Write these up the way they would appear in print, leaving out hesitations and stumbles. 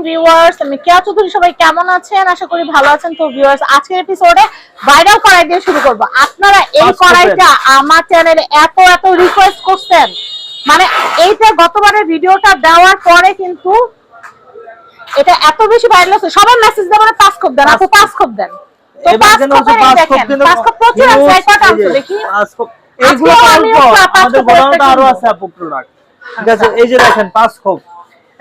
Viewers, আমি কেয়া চৌধুরী। সবাই কেমন আছেন? আশা করি ভালো আছেন। তো ভিউয়ার্স, আজকের এপিসোডে ভাইরাল কড়াই দিয়ে শুরু করব। আপনারা এই কড়াইটা আমার চ্যানেলে এত রিকোয়েস্ট করছেন, মানে এইটা গতবারের ভিডিওটা দেওয়ার পরে কিন্তু এটা এত বেশি ভাইরাল হচ্ছে, সবাই মেসেজ দেন মানে 5 খোপ দেন, আপু 5 খোপ দেন। তো 5 খোপের দেখেন 5 খোপ প্রচুর আছে, কয়টা আছে দেখি। 5 খোপ এইগুলো অল্প, আমাদের গোডাউনটা আরো আছে আপু প্রোডাক্ট। ঠিক আছে, এই যে দেখেন 5 খোপ,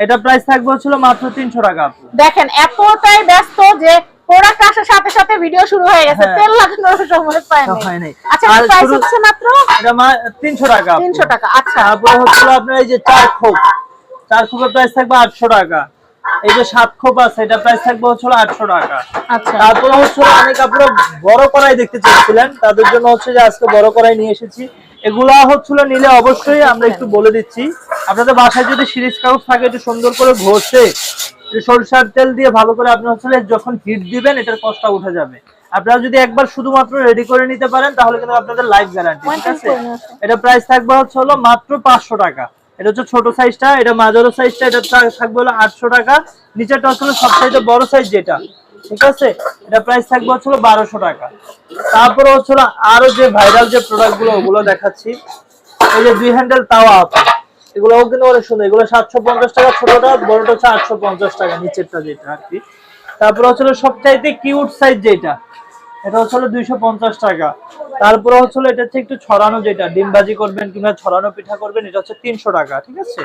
এটা প্রাইস থাকবে হলো মাত্র 300 টাকা। দেখেন এতটাই ব্যস্ত যে প্রোডাক্ট আসার সাথে সাথে ভিডিও শুরু হয়ে গেছে, তেল লাগানোর সময় পায় নাই। আচ্ছা, প্রাইস হচ্ছে মাত্র এটা 300 টাকা। 300 টাকা। আচ্ছা, তারপর হচ্ছে আপনার এই যে 4 খোপ, 4 খোপের প্রাইস থাকবে 800 টাকা। এই যে 7 খোপ আছে, এটা প্রাইস থাকবে হলো 800 টাকা। আচ্ছা, তারপর হচ্ছে অনেক আপনারা বড় কড়াই দেখতে চাইছিলেন, তাদের জন্য হচ্ছে যে আজকে বড় কড়াই নিয়ে এসেছি। এগুলা হচ্ছিল নিলে অবশ্যই আমরা একটু বলে দিচ্ছি, আপনাদের বাসায় যদি সিরিজ কাগজ থাকে একটু সুন্দর করে ঘষে সরষের তেল দিয়ে ভালো করে আপনি হচ্ছে যখন হিট দিবেন এটার কষ্টটা উঠে যাবে। আপনারা যদি একবার শুধুমাত্র রেডি করে নিতে পারেন তাহলে কিন্তু আপনাদের লাইফ গ্যারান্টি। ঠিক আছে, এটা প্রাইস থাকবে হলো মাত্র 500 টাকা। এটা হচ্ছে ছোট সাইজটা, এটা মাঝারো সাইজটা, এটা থাকবে হলো 800 টাকা। নিচেরটা হচ্ছে সবচাইতে বড় সাইজ যেটা, ঠিক আছে, এটা প্রাইস থাকবে হচ্ছে 1200 টাকা। তারপরে হচ্ছে আরো যে ভাইরাল যে প্রোডাক্ট গুলো ওগুলো দেখাচ্ছি। এই যে 2 হ্যান্ডেল তাওয়া আছে, এগুলোও কিন্তু অনেক সুন্দর। এগুলো 750 টাকা ছোটটা, বড়টা হচ্ছে 850 টাকা নিচেরটা যেটা আর কি। তারপরে হচ্ছে সবচাইতে কিউট সাইজ যেটা, এটা হচ্ছে 250 টাকা। তারপরে হচ্ছে এটা হচ্ছে একটু ছড়ানো যেটা, ডিম ভাজি করবেন কিংবা ছড়ানো পিঠা করবেন, এটা হচ্ছে 300 টাকা। ঠিক আছে,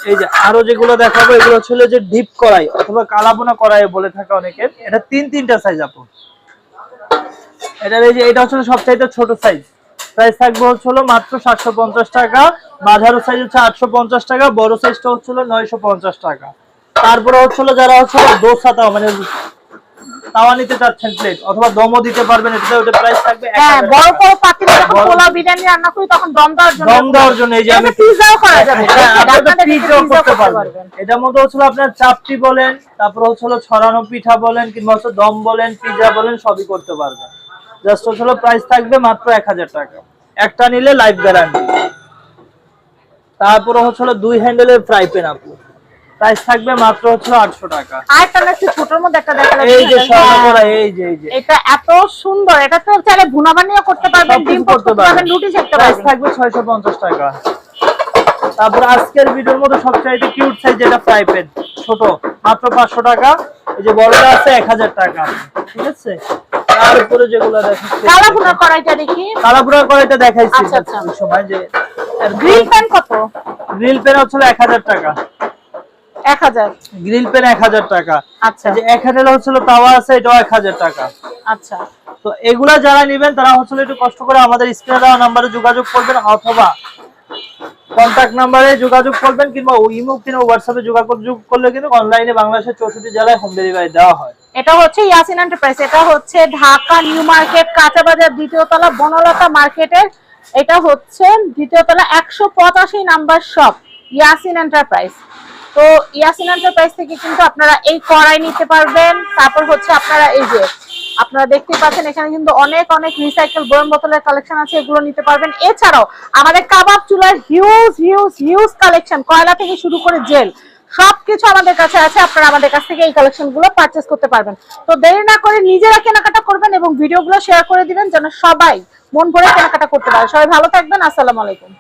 এই যে আরো যেগুলো দেখাবো এগুলো হচ্ছে যে ডিপ কড়াই অথবা কালাবোনা কড়াই বলে থাকে অনেকের। এটা তিনটা সাইজ আপু। এই যে এটা হচ্ছে সবচাইতে ছোট সাইজ, প্রাইস থাকবে হলো মাত্র 750 টাকা। মাঝারো সাইজ হচ্ছে 850 টাকা, বড় সাইজটা হচ্ছে 950 টাকা। তারপরে হচ্ছে যারা হচ্ছে দোসা তাওয়া মানে তাওয়া নিতে চাচ্ছেন প্লেট অথবা দমও দিতে পারবেন, এটা ওটা প্রাইস থাকবে 1000 টাকা। হ্যাঁ, বড় বড় পাতিলে যখন পোলাও বিরিয়ানি রান্না করি তখন দম দেওয়ার জন্য এই যে আমি পিজাও করা যাবে, আপনারা পিজাও করতে পারবেন। এটার মধ্যে হচ্ছে আপনার চাপটি বলেন, তারপর হচ্ছে ছড়ানো পিঠা বলেন কিংবা হচ্ছে দম বলেন, পিজা বলেন, সবই করতে পারবেন। জাস্ট হচ্ছে প্রাইস থাকবে মাত্র 1000 টাকা, একটা নিলে লাইফ গ্যারান্টি। তারপরে হচ্ছে 2 হ্যান্ডেলের ফ্রাই প্যান আপু, প্রাইস থাকবে মাত্র 800 টাকা। আরেকটা একটু ছোটর মধ্যে একটা দেখালাম, এই যে স্বর্ণকড়া, এই যে এটা এত সুন্দর। এটা তো চাইলে ভুনা বানিয়ে করতে পারবেন, ডিম করতে পারবেন, রুটি সেকতে পারবেন। প্রাইস থাকবে 650 টাকা। তারপর আজকের ভিডিওর মধ্যে সবচেয়ে কিউট সাইজ যেটা ফ্রাই প্যান, ছোট, মাত্র 500 টাকা। এই যে বড়টা আছে 1000 টাকা। ঠিক আছে, তারপরে যেগুলো দেখাচ্ছি কালাভুনা কড়াইটা দেখি। কালাভুনা কড়াইটা দেখাইছি আচ্ছা, ওই সময়। যে গ্রিল প্যান কত? গ্রিল প্যান হচ্ছে 1000 টাকা। 1000 গ্রিল প্যান 1000 টাকা। আচ্ছা, যে 1000 হচ্ছে তাওয়া আছে, এটাও 1000 টাকা। আচ্ছা, তো এগুলা যারা নেবেন তারা হচ্ছে একটু কষ্ট করে আমাদের স্ক্রিনে দেওয়া নম্বরে যোগাযোগ করবেন অথবা কন্টাক্ট নম্বরে যোগাযোগ করবেন কিংবা ইমো কিংবা হোয়াটসঅ্যাপে যোগাযোগ করলে কিন্তু অনলাইনে বাংলাদেশের 64 জেলায় হোম ডেলিভারি দেওয়া হয়। এটা হচ্ছে ইয়াসিন এন্টারপ্রাইজ, এটা হচ্ছে ঢাকা নিউ মার্কেট কাঁচা বাজার দ্বিতীয় তলা বনলতা মার্কেটের। এটা হচ্ছে দ্বিতীয় তলা 185 নাম্বার শপ ইয়াসিন এন্টারপ্রাইজ। তো ইয়াসিন এন্টারপ্রাইজ থেকে কিন্তু আপনারা এই কড়াই নিতে পারবেন। তারপর হচ্ছে আপনারা এই যে আপনারা দেখতে পাচ্ছেন এখানে কিন্তু অনেক রিসাইকেল বয়ম বোতলের কালেকশন আছে, এগুলো নিতে পারবেন। এছাড়াও আমাদের কাবাব চুলার হিউজ কালেকশন, কয়লা থেকে শুরু করে জেল সবকিছু আমাদের কাছে আছে। আপনারা আমাদের কাছ থেকে এই কালেকশন গুলো পারচেজ করতে পারবেন। তো দেরি না করে নিজেরা কেনাকাটা করবেন এবং ভিডিওগুলো শেয়ার করে দিবেন যেন সবাই মন ভরে কেনাকাটা করতে পারে। সবাই ভালো থাকবেন, আসসালামু আলাইকুম।